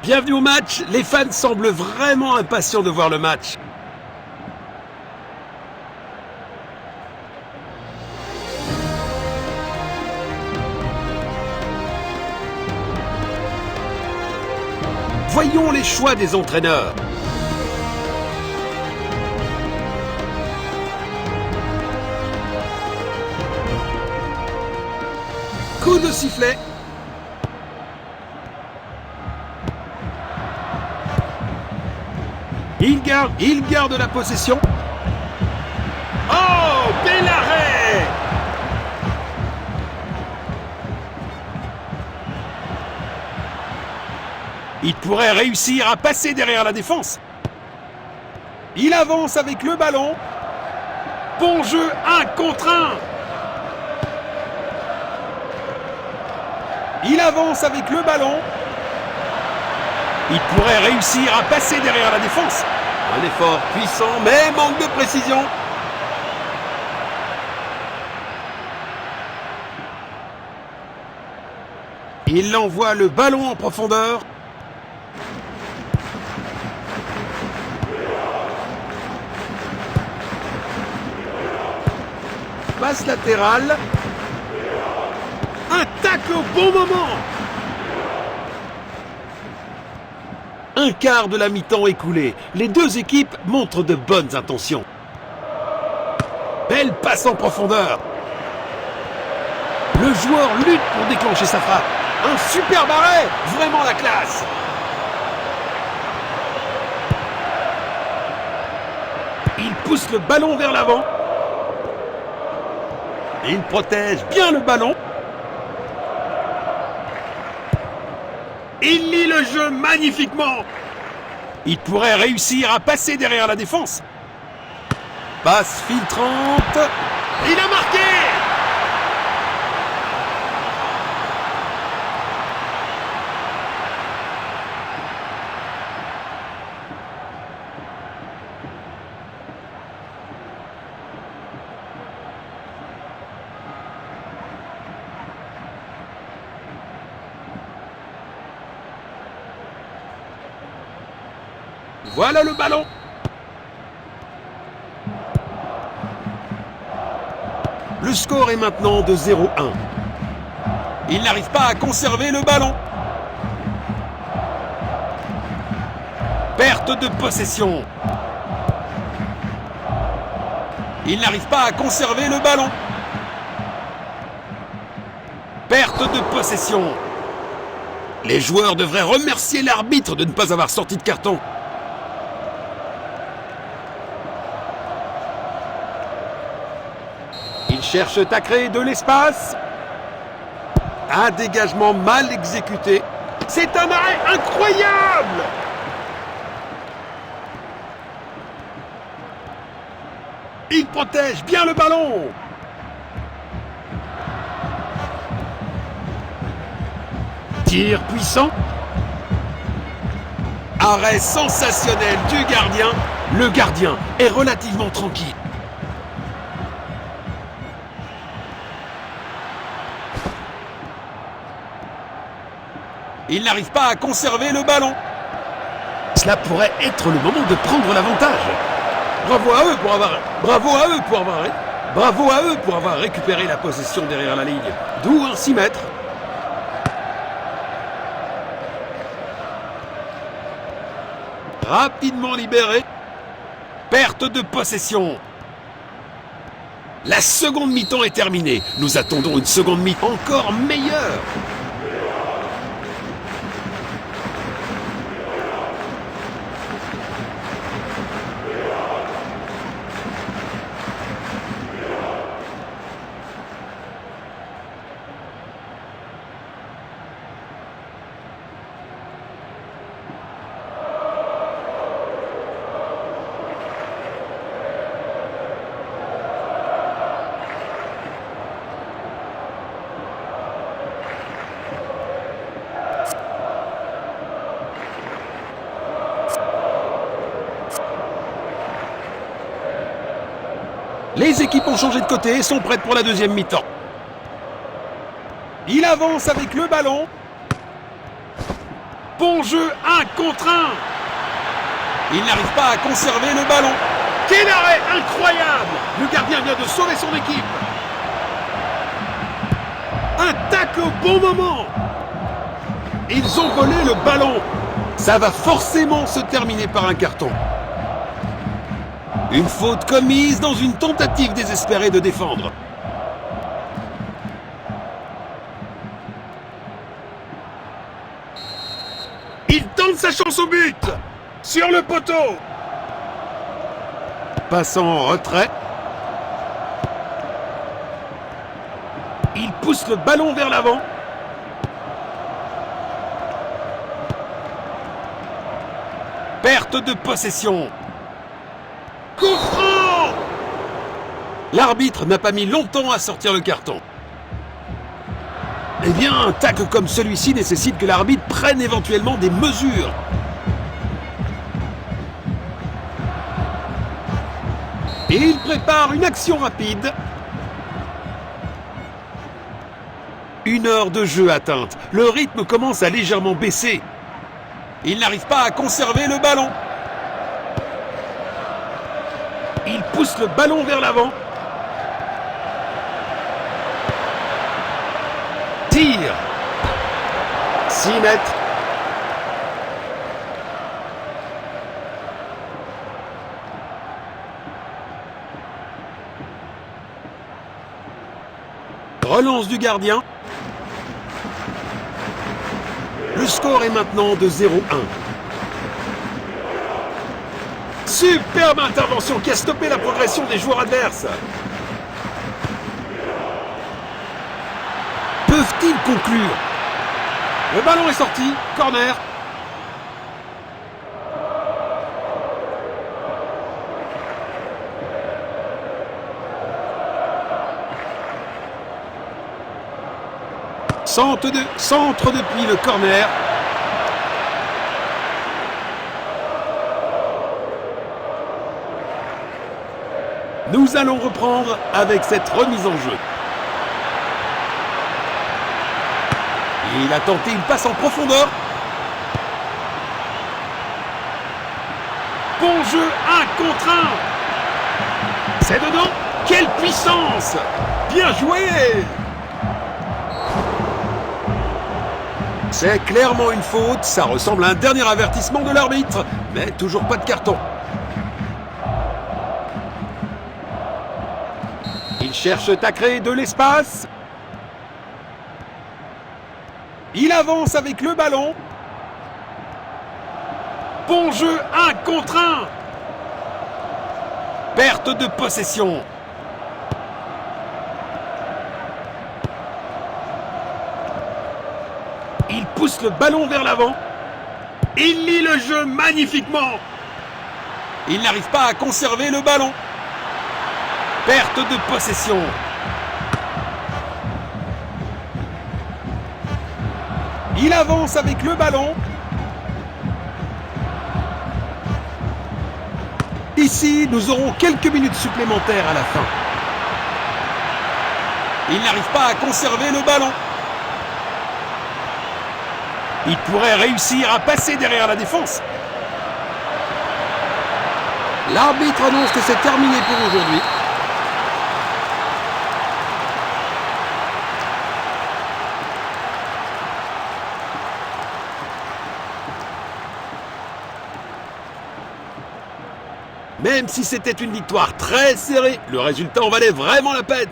Bienvenue au match, les fans semblent vraiment impatients de voir le match. Voyons les choix des entraîneurs. Coup de sifflet. Il garde la possession. Oh, bel arrêt! Il pourrait réussir à passer derrière la défense. Il avance avec le ballon. Bon jeu, 1 contre 1. Il avance avec le ballon. Il pourrait réussir à passer derrière la défense. Un effort puissant, mais manque de précision. Il envoie le ballon en profondeur. Passe latérale. Un tacle au bon moment. Un quart de la mi-temps écoulé. Les deux équipes montrent de bonnes intentions. Belle passe en profondeur. Le joueur lutte pour déclencher sa frappe. Un superbe arrêt. Vraiment la classe. Il pousse le ballon vers l'avant. Il protège bien le ballon. Il lit le jeu magnifiquement. Il pourrait réussir à passer derrière la défense. Passe filtrante. Il a marqué. Voilà le ballon. Le score est maintenant de 0-1. Il n'arrive pas à conserver le ballon. Perte de possession. Il n'arrive pas à conserver le ballon. Perte de possession. Les joueurs devraient remercier l'arbitre de ne pas avoir sorti de carton. Ils cherchent à créer de l'espace. Un dégagement mal exécuté. C'est un arrêt incroyable! Il protège bien le ballon. Tir puissant. Arrêt sensationnel du gardien. Le gardien est relativement tranquille. Il n'arrive pas à conserver le ballon. Cela pourrait être le moment de prendre l'avantage. Bravo à eux pour avoir récupéré la possession derrière la ligne. D'où un 6 mètres. Rapidement libéré. Perte de possession. La seconde mi-temps est terminée. Nous attendons une seconde mi-temps encore meilleure. Les équipes ont changé de côté et sont prêtes pour la deuxième mi-temps. Il avance avec le ballon. Bon jeu, 1 contre 1. Il n'arrive pas à conserver le ballon. Quel arrêt incroyable! Le gardien vient de sauver son équipe. Un tacle au bon moment. Ils ont volé le ballon. Ça va forcément se terminer par un carton. Une faute commise dans une tentative désespérée de défendre. Il tente sa chance au but. Sur le poteau. Passant en retrait. Il pousse le ballon vers l'avant. Perte de possession. Coup franc! L'arbitre n'a pas mis longtemps à sortir le carton. Eh bien, un tacle comme celui-ci nécessite que l'arbitre prenne éventuellement des mesures. Et il prépare une action rapide. 1 heure de jeu atteinte. Le rythme commence à légèrement baisser. Il n'arrive pas à conserver le ballon. Il pousse le ballon vers l'avant. Tire. 6 mètres. Relance du gardien. Le score est maintenant de 0-1. Superbe intervention qui a stoppé la progression des joueurs adverses. Peuvent-ils conclure? Le ballon est sorti. Corner. Centre depuis le corner. Nous allons reprendre avec cette remise en jeu. Il a tenté une passe en profondeur. Bon jeu, 1 contre 1. C'est dedans. Quelle puissance! Bien joué! C'est clairement une faute, ça ressemble à un dernier avertissement de l'arbitre, mais toujours pas de carton. Il cherche à créer de l'espace. Il avance avec le ballon. Bon jeu, 1 contre 1. Perte de possession. Il pousse le ballon vers l'avant. Il lit le jeu magnifiquement. Il n'arrive pas à conserver le ballon. Perte de possession. Il avance avec le ballon. Ici, nous aurons quelques minutes supplémentaires à la fin. Il n'arrive pas à conserver le ballon. Il pourrait réussir à passer derrière la défense. L'arbitre annonce que c'est terminé pour aujourd'hui. Même si c'était une victoire très serrée, le résultat en valait vraiment la peine.